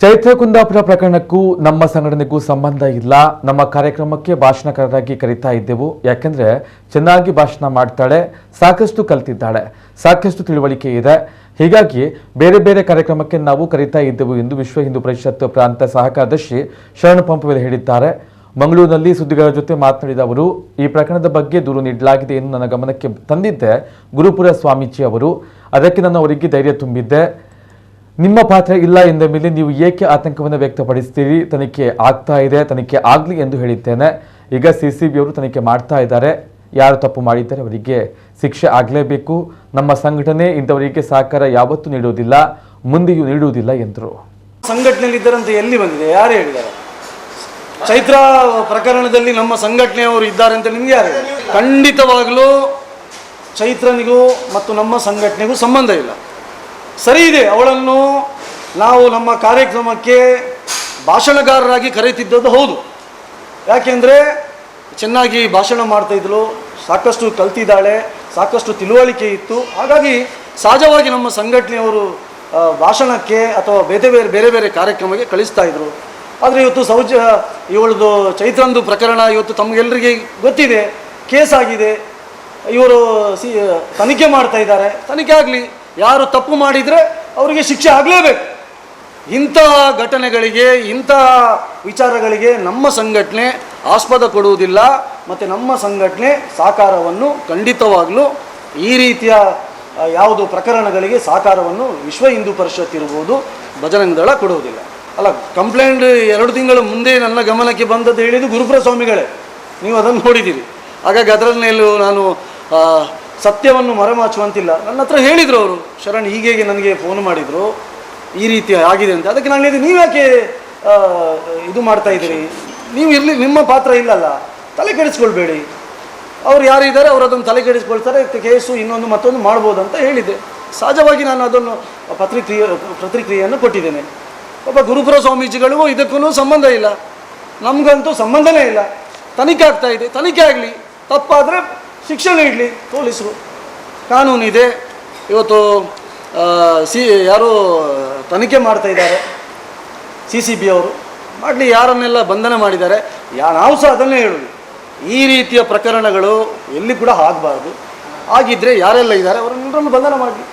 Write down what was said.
ಚೈತ್ರ ಕುಂದಾಪುರ ಪ್ರಕರಣಕ್ಕೂ ನಮ್ಮ ಸಂಘಟನೆಗೂ ಸಂಬಂಧ ಇಲ್ಲ. ನಮ್ಮ ಕಾರ್ಯಕ್ರಮಕ್ಕೆ ಭಾಷಣಕಾರರಾಗಿ ಕರೀತಾ ಇದ್ದೆವು. ಯಾಕೆಂದ್ರೆ ಚೆನ್ನಾಗಿ ಭಾಷಣ ಮಾಡ್ತಾಳೆ, ಸಾಕಷ್ಟು ಕಲ್ತಿದ್ದಾಳೆ, ಸಾಕಷ್ಟು ತಿಳುವಳಿಕೆ ಇದೆ. ಹೀಗಾಗಿ ಬೇರೆ ಬೇರೆ ಕಾರ್ಯಕ್ರಮಕ್ಕೆ ನಾವು ಕರೀತಾ ಇದ್ದೆವು ಎಂದು ವಿಶ್ವ ಹಿಂದೂ ಪರಿಷತ್ ಪ್ರಾಂತ ಸಹ ಕಾರ್ಯದರ್ಶಿ ಶರಣ ಪಂಪವೇಲ್ ಹೇಳಿದ್ದಾರೆ. ಮಂಗಳೂರಿನಲ್ಲಿ ಸುದ್ದಿಗಾರರ ಜೊತೆ ಮಾತನಾಡಿದ ಅವರು, ಈ ಪ್ರಕರಣದ ಬಗ್ಗೆ ದೂರು ನೀಡಲಾಗಿದೆ ಎಂದು ನನ್ನ ಗಮನಕ್ಕೆ ತಂದಿದ್ದೆ ಗುರುಪುರ ಸ್ವಾಮೀಜಿ ಅವರು. ಅದಕ್ಕೆ ನಾನು ಅವರಿಗೆ ಧೈರ್ಯ ತುಂಬಿದ್ದೆ. ನಿಮ್ಮ ಪಾತ್ರ ಇಲ್ಲ ಎಂದ ಮೇಲೆ ನೀವು ಏಕೆ ಆತಂಕವನ್ನು ವ್ಯಕ್ತಪಡಿಸ್ತೀರಿ? ತನಿಖೆ ಆಗ್ತಾ ಇದೆ, ತನಿಖೆ ಆಗಲಿ ಎಂದು ಹೇಳಿದ್ದೇನೆ. ಈಗ ಸಿಸಿಬಿ ಅವರು ತನಿಖೆ ಮಾಡ್ತಾ ಇದ್ದಾರೆ. ಯಾರು ತಪ್ಪು ಮಾಡಿದ್ದಾರೆ ಅವರಿಗೆ ಶಿಕ್ಷೆ ಆಗಲೇಬೇಕು. ನಮ್ಮ ಸಂಘಟನೆ ಇಂಥವರಿಗೆ ಸಹಕಾರ ಯಾವತ್ತೂ ನೀಡುವುದಿಲ್ಲ, ಮುಂದೆಯೂ ನೀಡುವುದಿಲ್ಲ ಎಂದರು. ಸಂಘಟನೆಯಲ್ಲಿ ಇದ್ದರಂತೆ ಎಲ್ಲಿ ಬಂದಿದೆ? ಯಾರು ಹೇಳಿದ್ದಾರೆ? ಚೈತ್ರ ಪ್ರಕರಣದಲ್ಲಿ ನಮ್ಮ ಸಂಘಟನೆಯವರು ಇದ್ದಾರೆ ಅಂತ ನಿಮ್ಗೆ ಯಾರು? ಖಂಡಿತವಾಗಲೂ ಚೈತ್ರನಿಗೂ ಮತ್ತು ನಮ್ಮ ಸಂಘಟನೆಗೂ ಸಂಬಂಧ ಇಲ್ಲ. ಸರಿ ಇದೆ, ಅವಳನ್ನು ನಾವು ನಮ್ಮ ಕಾರ್ಯಕ್ರಮಕ್ಕೆ ಭಾಷಣಗಾರರಾಗಿ ಕರೆಯುತ್ತಿದ್ದದ್ದು ಹೌದು. ಯಾಕೆಂದರೆ ಚೆನ್ನಾಗಿ ಭಾಷಣ ಮಾಡ್ತಾಯಿದ್ಳು, ಸಾಕಷ್ಟು ಕಲ್ತಿದ್ದಾಳೆ, ಸಾಕಷ್ಟು ತಿಳುವಳಿಕೆ ಇತ್ತು. ಹಾಗಾಗಿ ಸಹಜವಾಗಿ ನಮ್ಮ ಸಂಘಟನೆಯವರು ಭಾಷಣಕ್ಕೆ ಅಥವಾ ಬೇರೆ ಬೇರೆ ಕಾರ್ಯಕ್ರಮಕ್ಕೆ ಕಳಿಸ್ತಾ ಇದ್ರು. ಆದರೆ ಇವತ್ತು ಇವಳದು ಚೈತ್ರಂದು ಪ್ರಕರಣ ಇವತ್ತು ತಮಗೆಲ್ಲರಿಗೆ ಗೊತ್ತಿದೆ, ಕೇಸ್ ಆಗಿದೆ. ಇವರು ತನಿಖೆ ಮಾಡ್ತಾ ಇದ್ದಾರೆ. ತನಿಖೆ ಆಗಲಿ, ಯಾರು ತಪ್ಪು ಮಾಡಿದರೆ ಅವರಿಗೆ ಶಿಕ್ಷೆ ಆಗಲೇಬೇಕು. ಇಂತಹ ಘಟನೆಗಳಿಗೆ, ಇಂತಹ ವಿಚಾರಗಳಿಗೆ ನಮ್ಮ ಸಂಘಟನೆ ಆಸ್ಪದ ಕೊಡುವುದಿಲ್ಲ. ಮತ್ತು ನಮ್ಮ ಸಂಘಟನೆ ಸಹಕಾರವನ್ನು ಖಂಡಿತವಾಗಲೂ ಈ ರೀತಿಯ ಯಾವುದು ಪ್ರಕರಣಗಳಿಗೆ ಸಹಕಾರವನ್ನು ವಿಶ್ವ ಹಿಂದೂ ಪರಿಷತ್ ಇರ್ಬೋದು, ಬಜರಂಗ ದಳ ಕೊಡುವುದಿಲ್ಲ. ಅಲ್ಲ, ಕಂಪ್ಲೇಂಟ್ 2 ತಿಂಗಳ ಮುಂದೆ ನನ್ನ ಗಮನಕ್ಕೆ ಬಂದದ್ದು ಹೇಳಿದ್ದು ಗುರುಪುರ ಸ್ವಾಮಿಗಳೇ, ನೀವು ಅದನ್ನು ನೋಡಿದ್ದೀರಿ. ಹಾಗಾಗಿ ಅದರಲ್ಲೆಲ್ಲೂ ನಾನು ಸತ್ಯವನ್ನು ಮರೆಮಾಚುವಂತಿಲ್ಲ. ನನ್ನ ಹತ್ರ ಹೇಳಿದರು ಅವರು, ಶರಣ್ ಹೀಗೆ ನನಗೆ ಫೋನ್ ಮಾಡಿದರು, ಈ ರೀತಿ ಆಗಿದೆ ಅಂತ. ಅದಕ್ಕೆ ನಾನು ಹೇಳಿದೆ, ನೀವು ಯಾಕೆ ಇದು ಮಾಡ್ತಾ ಇದ್ದೀರಿ? ನೀವು ಇರಲಿ, ನಿಮ್ಮ ಪಾತ್ರ ಇಲ್ಲಲ್ಲ, ತಲೆ ಕೆಡಿಸ್ಕೊಳ್ಬೇಡಿ. ಅವ್ರು ಯಾರಿದ್ದಾರೆ ಅವರು ಅದನ್ನು ತಲೆ ಕೆಡಿಸ್ಕೊಳ್ತಾರೆ, ಕೇಸು ಇನ್ನೊಂದು ಮತ್ತೊಂದು ಮಾಡ್ಬೋದು ಅಂತ ಹೇಳಿದೆ. ಸಹಜವಾಗಿ ನಾನು ಅದನ್ನು ಪ್ರತಿಕ್ರಿಯೆಯನ್ನು ಕೊಟ್ಟಿದ್ದೇನೆ. ಒಬ್ಬ ಗುರುಪುರ ಸ್ವಾಮೀಜಿಗಳಿಗೂ ಇದಕ್ಕೂ ಸಂಬಂಧ ಇಲ್ಲ, ನಮಗಂತೂ ಸಂಬಂಧನೇ ಇಲ್ಲ. ತನಿಖೆ ಆಗ್ತಾ ಇದೆ, ತನಿಖೆ ಆಗಲಿ, ತಪ್ಪಾದರೆ ಶಿಕ್ಷೆ ನೀಡಲಿ ಪೊಲೀಸರು, ಕಾನೂನಿದೆ. ಇವತ್ತು ಯಾರು ತನಿಖೆ ಮಾಡ್ತಾ ಇದ್ದಾರೆ, CCB ಅವರು ಮಾಡಲಿ, ಯಾರನ್ನೆಲ್ಲ ಬಂಧನ ಮಾಡಿದ್ದಾರೆ. ನಾವು ಸಹ ಅದನ್ನೇ ಹೇಳೋದು, ಈ ರೀತಿಯ ಪ್ರಕರಣಗಳು ಎಲ್ಲಿ ಕೂಡ ಆಗಬಾರ್ದು. ಆಗಿದ್ದರೆ ಯಾರೆಲ್ಲ ಇದ್ದಾರೆ ಅವರನ್ನೆಲ್ಲರನ್ನು ಬಂಧನ ಮಾಡಲಿ.